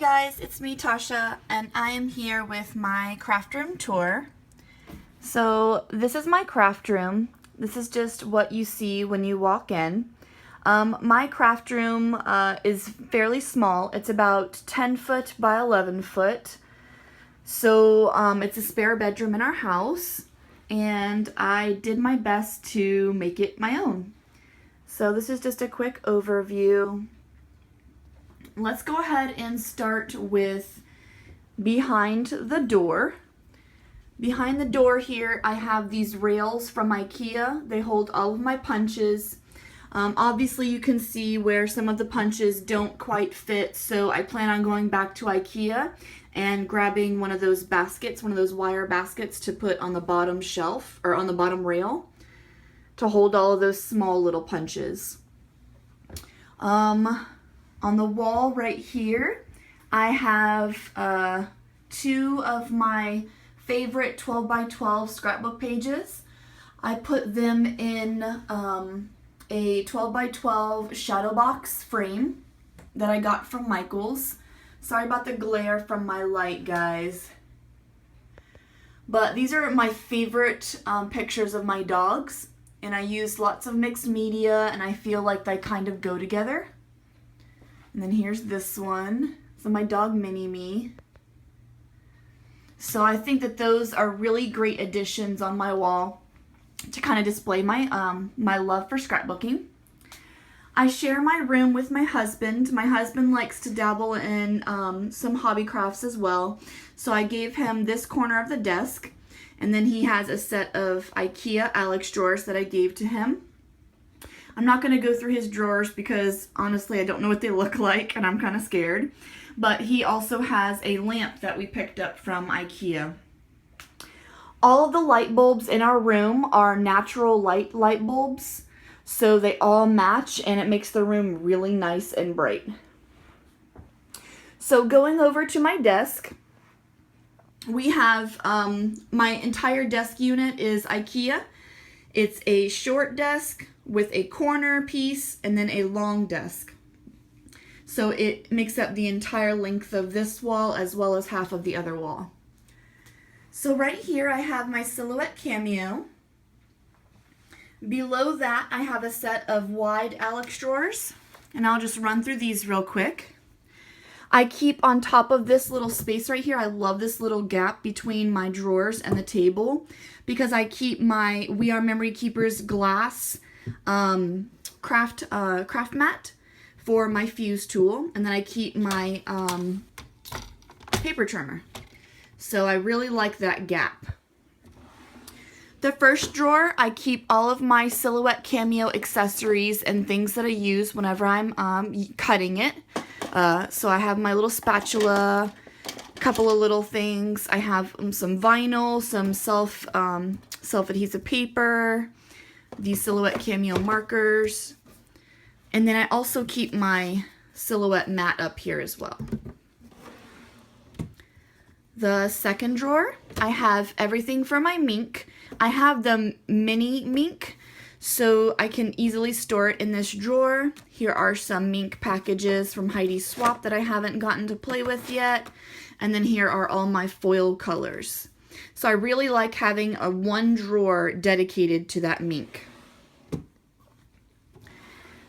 guys, it's me Tasha and I am here with my craft room tour. So this is my craft room. This is just what you see when you walk in. My craft room is fairly small. It's about 10 foot by 11 foot. So it's a spare bedroom in our house and I did my best to make it my own. So this is just a quick overview. Let's go ahead and start with behind the door. Behind the door here, I have these rails from IKEA. They hold all of my punches. Obviously, you can see where some of the punches don't quite fit, so I plan on going back to IKEA and grabbing one of those baskets, one of those wire baskets to put on the bottom shelf, or on the bottom rail, to hold all of those small little punches. On the wall right here, I have two of my favorite 12 by 12 scrapbook pages. I put them in a 12 by 12 shadow box frame that I got from Michaels. Sorry about the glare from my light, guys. But these are my favorite pictures of my dogs, and I used lots of mixed media, and I feel like they kind of go together. And then here's this one. So my dog Mini-Me. So I think that those are really great additions on my wall to kind of display my my love for scrapbooking. I share my room with my husband. My husband likes to dabble in some hobby crafts as well. So I gave him this corner of the desk, and then he has a set of IKEA Alex drawers that I gave to him. I'm not going to go through his drawers because honestly I don't know what they look like and I'm kind of scared. But he also has a lamp that we picked up from IKEA. All of the light bulbs in our room are natural light bulbs, so they all match and it makes the room really nice and bright. So going over to my desk, we have my entire desk unit is IKEA. It's a short desk with a corner piece and then a long desk. So it makes up the entire length of this wall as well as half of the other wall. So right here I have my Silhouette Cameo. Below that I have a set of wide Alex drawers, and I'll just run through these real quick. I keep on top of this little space right here. I love this little gap between my drawers and the table because I keep my We Are Memory Keepers glass craft mat for my fuse tool, and then I keep my paper trimmer. So I really like that gap. The first drawer, I keep all of my Silhouette Cameo accessories and things that I use whenever I'm cutting it. So I have my little spatula, a couple of little things. I have some vinyl, some self-adhesive paper, these Silhouette Cameo markers, and then I also keep my Silhouette mat up here as well. The second drawer, I have everything for my Mink. I have the mini Mink, so I can easily store it in this drawer. Here are some Mink packages from Heidi Swap that I haven't gotten to play with yet. And then here are all my foil colors. So I really like having a one drawer dedicated to that Mink.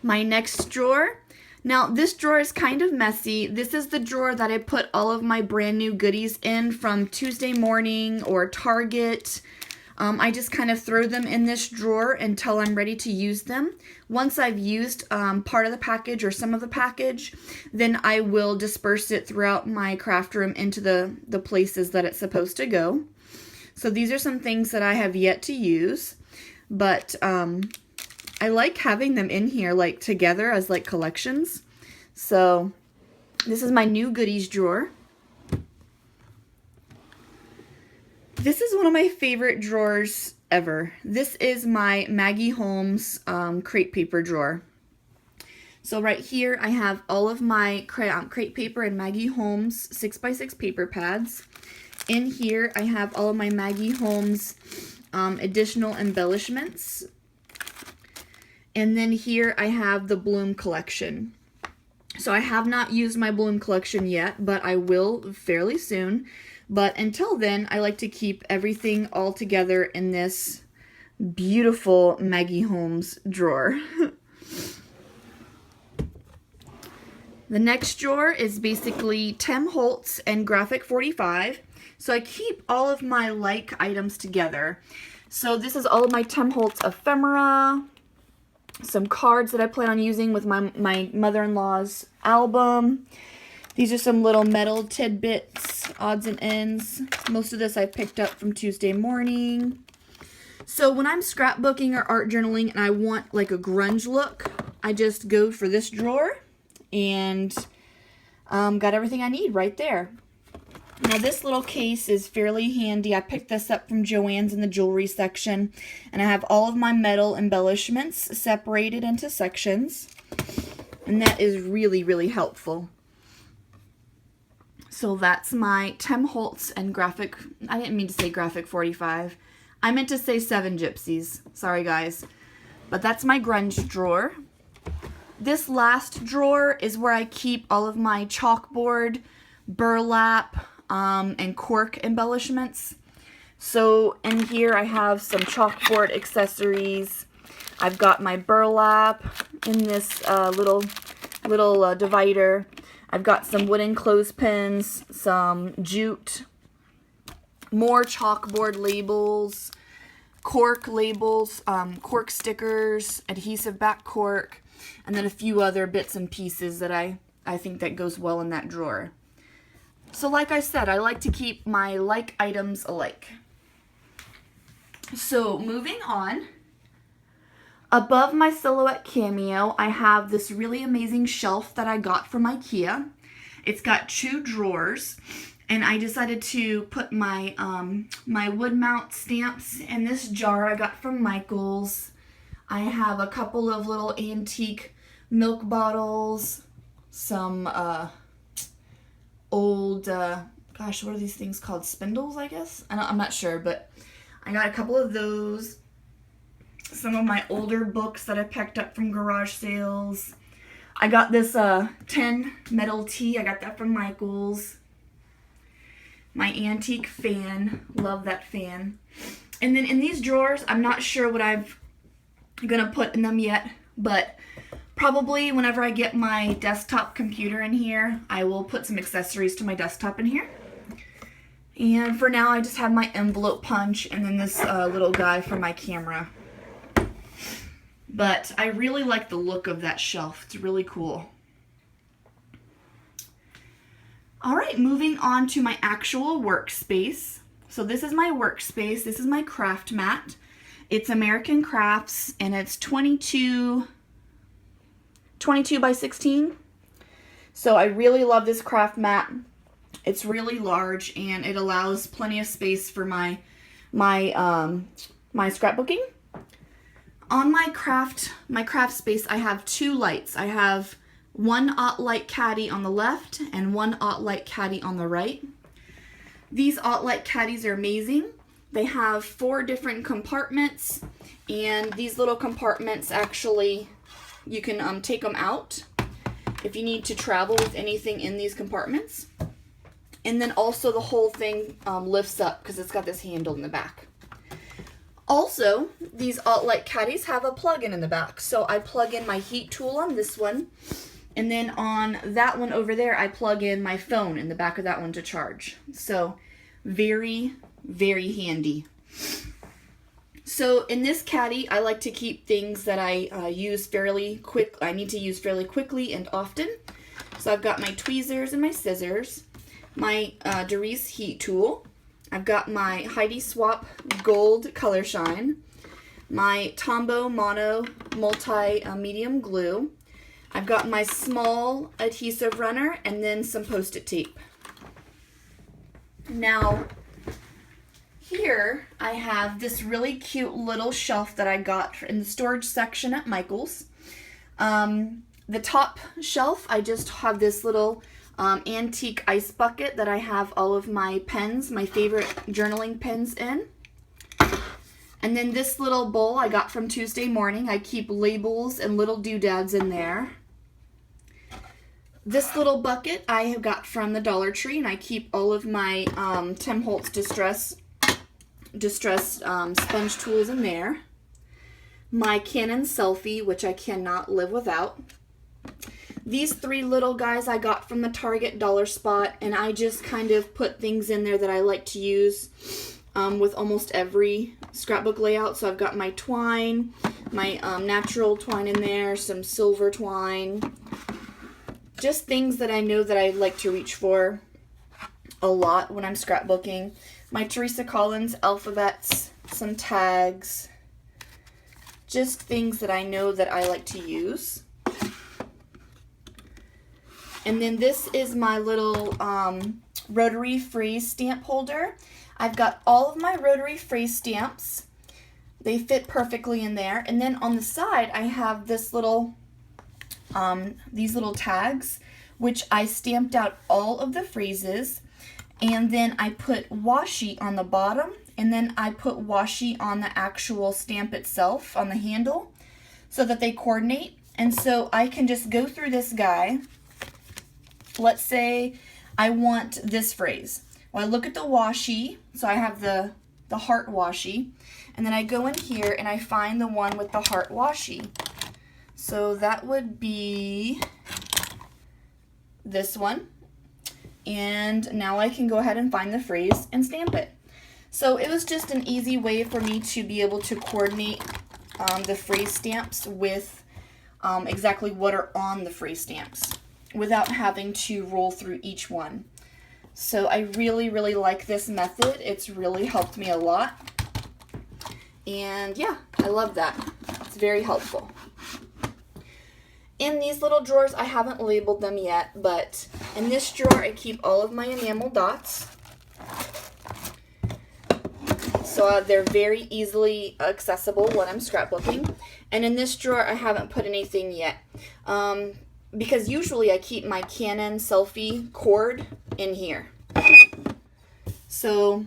My next drawer. Now this drawer is kind of messy. This is the drawer that I put all of my brand new goodies in from Tuesday Morning or Target. I just kind of throw them in this drawer until I'm ready to use them. Once I've used part of the package or some of the package, then I will disperse it throughout my craft room into the places that it's supposed to go. So these are some things that I have yet to use, but I like having them in here like together as like collections. So this is my new goodies drawer. This is one of my favorite drawers ever. This is my Maggie Holmes crepe paper drawer. So right here I have all of my crepe paper and Maggie Holmes 6x6 paper pads. In here I have all of my Maggie Holmes additional embellishments. And then here I have the Bloom collection. So I have not used my balloon collection yet, but I will fairly soon. But until then, I like to keep everything all together in this beautiful Maggie Holmes drawer. The next drawer is basically Tim Holtz and Graphic 45. So I keep all of my like items together. So this is all of my Tim Holtz ephemera, some cards that I plan on using with my mother-in-law's album. These are some little metal tidbits, odds and ends. Most of this I picked up from Tuesday Morning. So when I'm scrapbooking or art journaling and I want like a grunge look, I just go for this drawer and got everything I need right there. Now this little case is fairly handy. I picked this up from Joann's in the jewelry section, and I have all of my metal embellishments separated into sections, and that is really, really helpful. So that's my Tim Holtz and Graphic, I didn't mean to say Graphic 45. I meant to say 7 Gypsies. Sorry guys. But that's my grunge drawer. This last drawer is where I keep all of my chalkboard, burlap, and cork embellishments. So in here I have some chalkboard accessories. I've got my burlap in this little divider. I've got some wooden clothespins, some jute, more chalkboard labels, cork labels, cork stickers, adhesive back cork, and then a few other bits and pieces that I think that goes well in that drawer. So like I said, I like to keep my like items alike. So moving on, above my Silhouette Cameo, I have this really amazing shelf that I got from IKEA. It's got 2 drawers, and I decided to put my my wood mount stamps in this jar I got from Michaels. I have a couple of little antique milk bottles, some old, gosh, what are these things called? Spindles, I guess? I'm not sure, but I got a couple of those. Some of my older books that I picked up from garage sales. I got this tin metal tea. I got that from Michaels. My antique fan. Love that fan. And then in these drawers, I'm not sure what I'm going to put in them yet, but probably whenever I get my desktop computer in here, I will put some accessories to my desktop in here. And for now, I just have my envelope punch and then this little guy for my camera. But I really like the look of that shelf. It's really cool. All right, moving on to my actual workspace. So this is my workspace. This is my craft mat. It's American Crafts, and it's 22 by 16. So I really love this craft mat. It's really large, and it allows plenty of space for my scrapbooking. On my craft space, I have 2 lights. I have one OttLite caddy on the left and one OttLite caddy on the right. These OttLite caddies are amazing. They have 4 different compartments, and these little compartments actually, you can take them out if you need to travel with anything in these compartments. And then also the whole thing lifts up because it's got this handle in the back. Also, these OttLite caddies have a plug-in in the back. So I plug in my heat tool on this one, and then on that one over there, I plug in my phone in the back of that one to charge. So very, very handy. So in this caddy, I like to keep things that I need to use fairly quickly and often. So I've got my tweezers and my scissors, my Darice heat tool. I've got my Heidi Swapp Gold Color Shine, my Tombow Mono Multi-Medium Glue. I've got my small adhesive runner and then some Post-it tape. Now, here I have this really cute little shelf that I got in the storage section at Michaels. The top shelf, I just have this little antique ice bucket that I have all of my pens, my favorite journaling pens in. And then this little bowl I got from Tuesday Morning. I keep labels and little doodads in there. This little bucket I have got from the Dollar Tree, and I keep all of my Tim Holtz distress sponge tools in there. My Canon selfie, which I cannot live without. These 3 little guys I got from the Target Dollar Spot, and I just kind of put things in there that I like to use with almost every scrapbook layout. So I've got my twine, my natural twine in there, some silver twine, just things that I know that I like to reach for a lot when I'm scrapbooking. My Teresa Collins alphabets, some tags, just things that I know that I like to use. And then this is my little rotary freeze stamp holder. I've got all of my rotary freeze stamps. They fit perfectly in there. And then on the side, I have this little, these little tags, which I stamped out all of the phrases. And then I put washi on the bottom, and then I put washi on the actual stamp itself, on the handle, so that they coordinate. And so I can just go through this guy. Let's say I want this phrase. Well, I look at the washi, so I have the heart washi, and then I go in here and I find the one with the heart washi. So that would be this one. And now I can go ahead and find the phrase and stamp it. So it was just an easy way for me to be able to coordinate the phrase stamps with exactly what are on the phrase stamps without having to roll through each one. So I really, really like this method. It's really helped me a lot. And yeah, I love that. It's very helpful. In these little drawers, I haven't labeled them yet, but in this drawer, I keep all of my enamel dots. So they're very easily accessible when I'm scrapbooking. And in this drawer, I haven't put anything yet. Because usually I keep my Canon selfie cord in here. So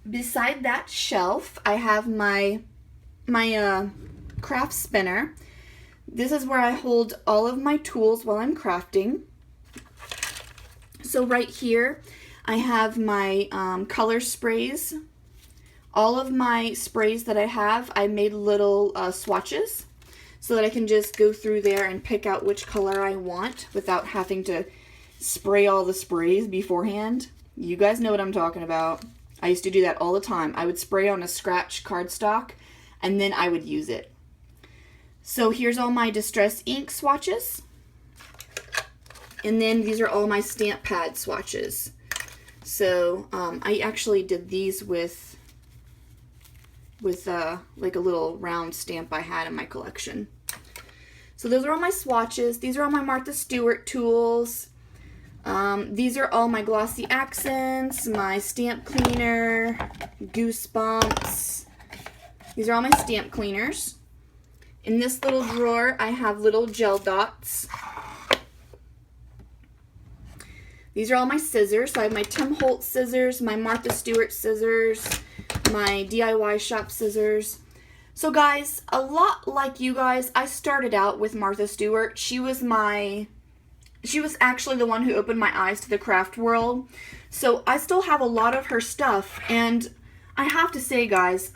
beside that shelf, I have my craft spinner. This is where I hold all of my tools while I'm crafting. So right here, I have my color sprays. All of my sprays that I have, I made little swatches so that I can just go through there and pick out which color I want without having to spray all the sprays beforehand. You guys know what I'm talking about. I used to do that all the time. I would spray on a scratch cardstock and then I would use it. So here's all my Distress ink swatches. And then these are all my stamp pad swatches. So I actually did these with like a little round stamp I had in my collection. So those are all my swatches. These are all my Martha Stewart tools. These are all my glossy accents, my stamp cleaner, Goosebumps. These are all my stamp cleaners. In this little drawer, I have little gel dots. These are all my scissors. So I have my Tim Holtz scissors, my Martha Stewart scissors, my DIY shop scissors. So guys, a lot like you guys, I started out with Martha Stewart. She was actually the one who opened my eyes to the craft world. So I still have a lot of her stuff, and I have to say, guys,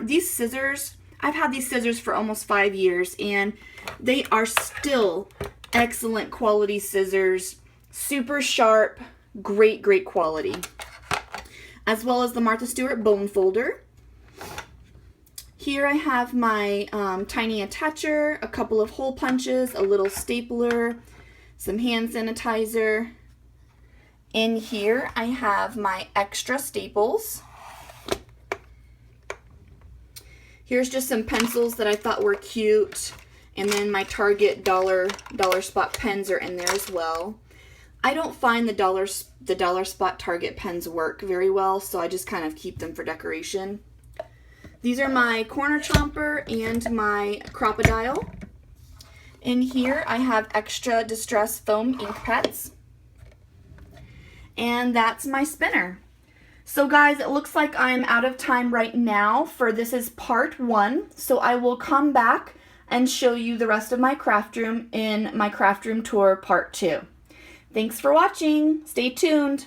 these scissors, I've had these scissors for almost 5 years, and they are still excellent quality scissors. Super sharp, great quality. As well as the Martha Stewart bone folder. Here I have my tiny attacher, a couple of hole punches, a little stapler, some hand sanitizer. In here I have my extra staples. Here's just some pencils that I thought were cute. And then my Target Dollar Spot pens are in there as well. I don't find the Dollar Spot Target pens work very well, so I just kind of keep them for decoration. These are my Corner Chomper and my Crocodile. In here I have extra Distress foam ink pets. And that's my spinner. So guys, it looks like I'm out of time right now this is part 1. So I will come back and show you the rest of my craft room in my craft room tour part 2. Thanks for watching. Stay tuned.